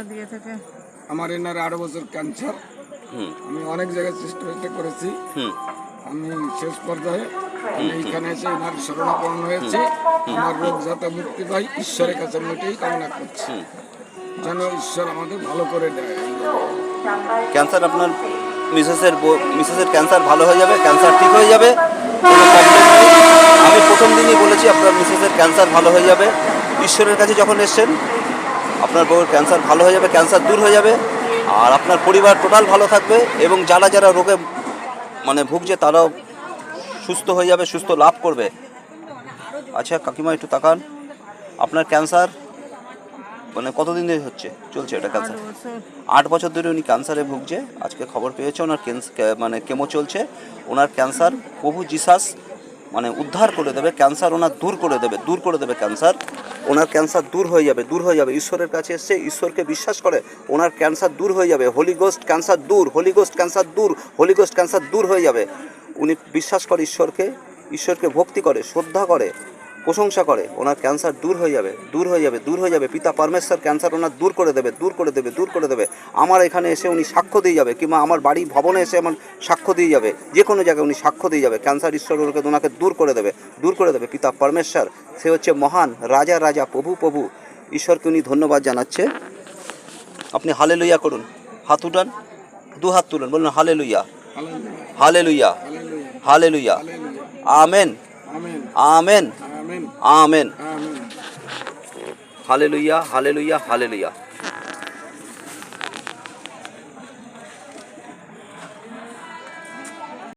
দিয়ে থেকে আমার এনার 8 বছর ক্যান্সার। আমি অনেক জায়গায় চেষ্টা করেছি। আমি শেষ পর্যায়ে এইখানে এসে এনার শরণাপন্ন হয়েছি। আমার রোগ যাতে মুক্তি পাই ঈশ্বরের কাছে আমি এটাই কামনা করছি, যেন ঈশ্বর আমাদের ভালো করে দেয়। ক্যান্সার আপনার মিসেসের ক্যান্সার ভালো হয়ে যাবে, ক্যান্সার ঠিক হয়ে যাবে, কোনো প্রবলেম নেই। আমি প্রথম দিনই বলেছি আপনার মিসেসের ক্যান্সার ভালো হয়ে যাবে। ঈশ্বরের কাছে যখন এসছেন আপনার বউয়ের ক্যান্সার ভালো হয়ে যাবে, ক্যান্সার দূর হয়ে যাবে, আর আপনার পরিবার টোটাল ভালো থাকবে এবং যারা যারা রোগে ভুগছে তারাও সুস্থ হয়ে যাবে, সুস্থ লাভ করবে। আচ্ছা কাকিমা একটু তাকান, আপনার ক্যান্সার কতদিন ধরে চলছে এটা ক্যান্সার? 8 বছর ধরে উনি ক্যান্সারে ভুগছে। আজকে খবর পেয়েছে ওনার কেমো চলছে। ওনার ক্যান্সার প্রভু জিসাস উদ্ধার করে দেবে, ক্যান্সার ওনার দূর করে দেবে ক্যান্সার। ওনার ক্যান্সার দূর হয়ে যাবে। ঈশ্বরের কাছে এসছে, ঈশ্বরকে বিশ্বাস করে, ওনার ক্যান্সার দূর হয়ে যাবে। হোলি গোস্ট ক্যান্সার দূর, হোলি গোস্ট ক্যান্সার দূর, হোলি গোস্ট ক্যান্সার দূর হয়ে যাবে। উনি বিশ্বাস করে ঈশ্বরকে ভক্তি করে, শ্রদ্ধা করে, প্রশংসা করে, ওনার ক্যান্সার দূর হয়ে যাবে। পিতা পরমেশ্বর ক্যান্সার ওনার দূর করে দেবে। আমার এখানে এসে উনি সাক্ষ্য দিয়ে যাবে, কিংবা আমার বাড়ি ভবনে এসে আমার সাক্ষ্য দিয়ে যাবে, যে কোনো জায়গায় উনি সাক্ষ্য দিয়ে যাবে। ক্যান্সার ঈশ্বর ওনাকে দূর করে দেবে। পিতা পরমেশ্বর সে হচ্ছে মহান, রাজা প্রভু। ঈশ্বরকে উনি ধন্যবাদ জানাচ্ছে। আপনি হালেলুয়া করুন, হাত উঠান, 2 হাত তুলুন, বলুন hallelujah, amen, amen, amen, hallelujah.